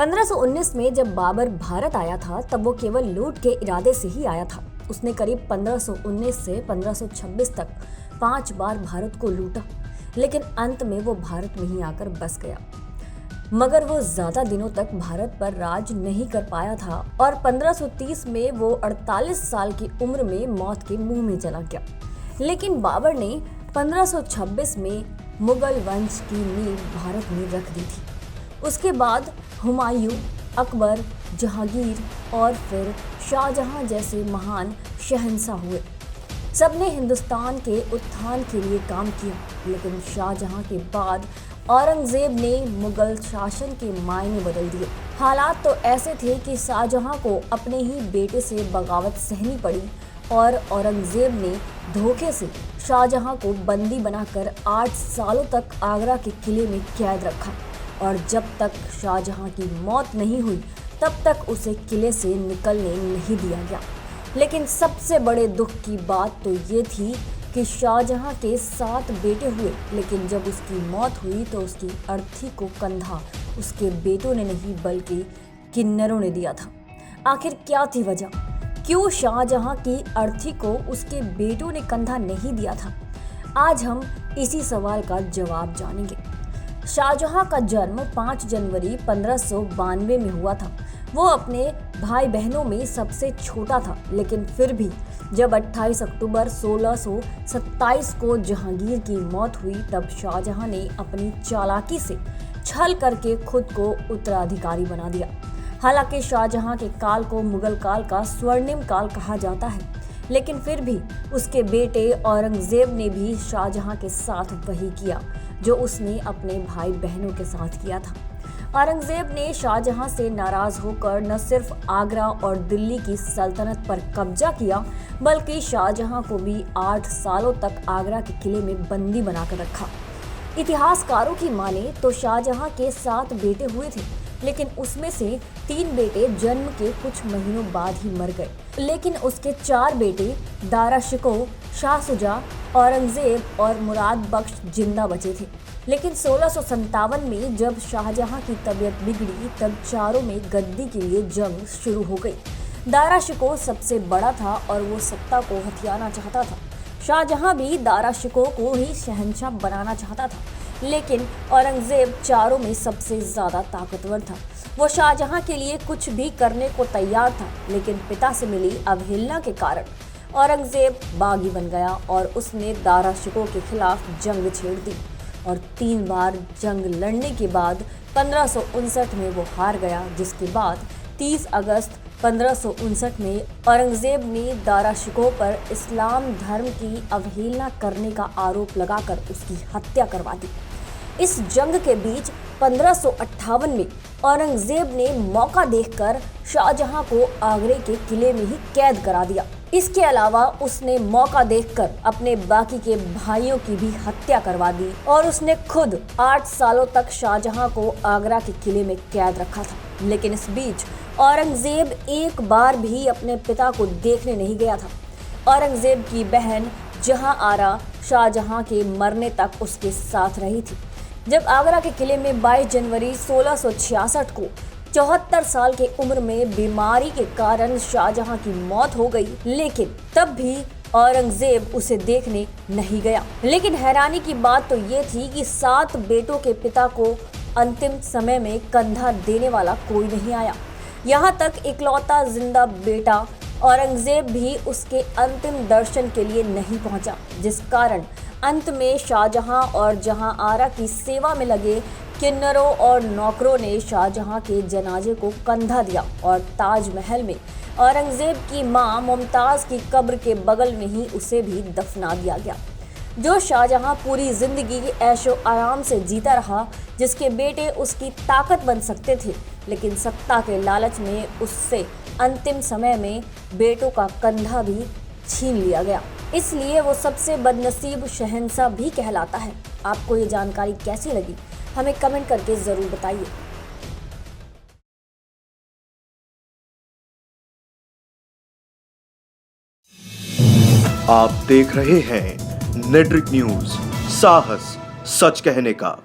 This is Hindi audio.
1519 में जब बाबर भारत आया था तब वो केवल लूट के इरादे से ही आया था। उसने करीब 1519 से 1526 तक 5 बार भारत को लूटा, लेकिन अंत में वो भारत में ही आकर बस गया। मगर वो ज्यादा दिनों तक भारत पर राज नहीं कर पाया था और 1530 में वो 48 साल की उम्र में मौत के मुंह में चला गया। लेकिन बाबर ने 1526 में मुगल वंश की नींव भारत में रख दी थी। उसके बाद हुमायूं, अकबर, जहांगीर और फिर शाहजहां जैसे महान शहंशाह हुए। सबने हिंदुस्तान के उत्थान के लिए काम किया, लेकिन शाहजहां के बाद औरंगजेब ने मुगल शासन के मायने बदल दिए। हालात तो ऐसे थे कि शाहजहां को अपने ही बेटे से बगावत सहनी पड़ी और औरंगजेब ने धोखे से शाहजहां को बंदी बनाकर 8 सालों तक आगरा के किले में कैद रखा और जब तक शाहजहां की मौत नहीं हुई तब तक उसे किले से निकलने नहीं दिया गया। लेकिन सबसे बड़े दुख की बात तो ये थी कि शाहजहां के 7 बेटे हुए, लेकिन जब उसकी मौत हुई तो उसकी अर्थी को कंधा उसके बेटों ने नहीं बल्कि किन्नरों ने दिया था। आखिर क्या थी वजह? क्यों शाहजहां की अर्थी को उसके बेटों ने कंधा नहीं दिया था? आज हम इसी सवाल का जवाब जानेंगे। शाहजहां का जन्म 5 जनवरी 1592 में हुआ था। वो अपने भाई बहनों में सबसे छोटा था, लेकिन फिर भी जब 28 अक्टूबर 1627 को जहांगीर की मौत हुई तब शाहजहां ने अपनी चालाकी से छल करके खुद को उत्तराधिकारी बना दिया। हालांकि शाहजहां के काल को मुगल काल का स्वर्णिम काल कहा जाता है, लेकिन फिर भी उसके बेटे औरंगजेब ने भी शाहजहां के साथ वही किया जो उसने अपने भाई बहनों के साथ किया था। औरंगजेब ने शाहजहां से नाराज होकर न सिर्फ आगरा और दिल्ली की सल्तनत पर कब्जा किया, बल्कि शाहजहां को भी 8 सालों तक आगरा के किले में बंदी बनाकर रखा। इतिहासकारों की माने तो शाहजहां के 7 बेटे हुए थे, लेकिन उसमें से 3 बेटे जन्म के कुछ महीनों बाद ही मर गए। लेकिन उसके 4 बेटे दारा शिकोह, शाह शुजा, औरंगजेब और मुराद बख्श जिंदा बचे थे। लेकिन 1657 में जब शाहजहां की तबीयत बिगड़ी तब चारों में गद्दी के लिए जंग शुरू हो गई। दारा शिकोह सबसे बड़ा था और वो सत्ता को हथियाना चाहता था। शाहजहां भी दारा शिकोह को ही शहंशाह बनाना चाहता था, लेकिन औरंगजेब चारों में सबसे ज्यादा ताकतवर था। वो शाहजहां के लिए कुछ भी करने को तैयार था, लेकिन पिता से मिली अवहेलना के कारण औरंगजेब बागी बन गया और उसने दारा शिकोह के खिलाफ जंग छेड़ दी और 3 बार जंग लड़ने के बाद 1559 में वो हार गया, जिसके बाद 30 अगस्त 1559 में औरंगजेब ने दारा शिकोह पर इस्लाम धर्म की अवहेलना करने का आरोप लगाकर उसकी हत्या करवा दी। इस जंग के बीच 1558 में औरंगजेब ने मौका देखकर शाहजहां को आगरे के किले में ही कैद करा दिया। इसके अलावा उसने मौका देखकर अपने बाकी के भाइयों की भी हत्या करवा दी और उसने खुद 8 सालों तक शाहजहां को आगरा के किले में कैद रखा था। लेकिन इस बीच औरंगजेब एक बार भी अपने पिता को देखने नहीं गया था। औरंगजेब की बहन जहां आरा शाहजहां के मरने तक उसके साथ रही थी। जब आगरा के किले में 22 जनवरी 1666 को 74 साल की उम्र में बीमारी के कारण शाहजहां की मौत हो गई, लेकिन तब भी औरंगजेब उसे देखने नहीं गया। लेकिन हैरानी की बात तो ये थी कि 7 बेटों के पिता को अंतिम समय में कंधा देने वाला कोई नहीं आया। यहाँ तक इकलौता जिंदा बेटा औरंगजेब भी उसके अंतिम दर्शन के लिए नहीं पहुंचा, जिस कारण अंत में शाहजहां और जहां आरा की सेवा में लगे किन्नरों और नौकरों ने शाहजहां के जनाजे को कंधा दिया और ताजमहल में औरंगजेब की मां मुमताज की कब्र के बगल में ही उसे भी दफना दिया गया। जो शाहजहां पूरी जिंदगी ऐशो आराम से जीता रहा, जिसके बेटे उसकी ताकत बन सकते थे, लेकिन सत्ता के लालच में उससे अंतिम समय में बेटों का कंधा भी छीन लिया गया। इसलिए वो सबसे बदनसीब शहंशाह भी कहलाता है। आपको ये जानकारी कैसी लगी, हमें कमेंट करके जरूर बताइए। आप देख रहे हैं नेट्रिक न्यूज, साहस सच कहने का।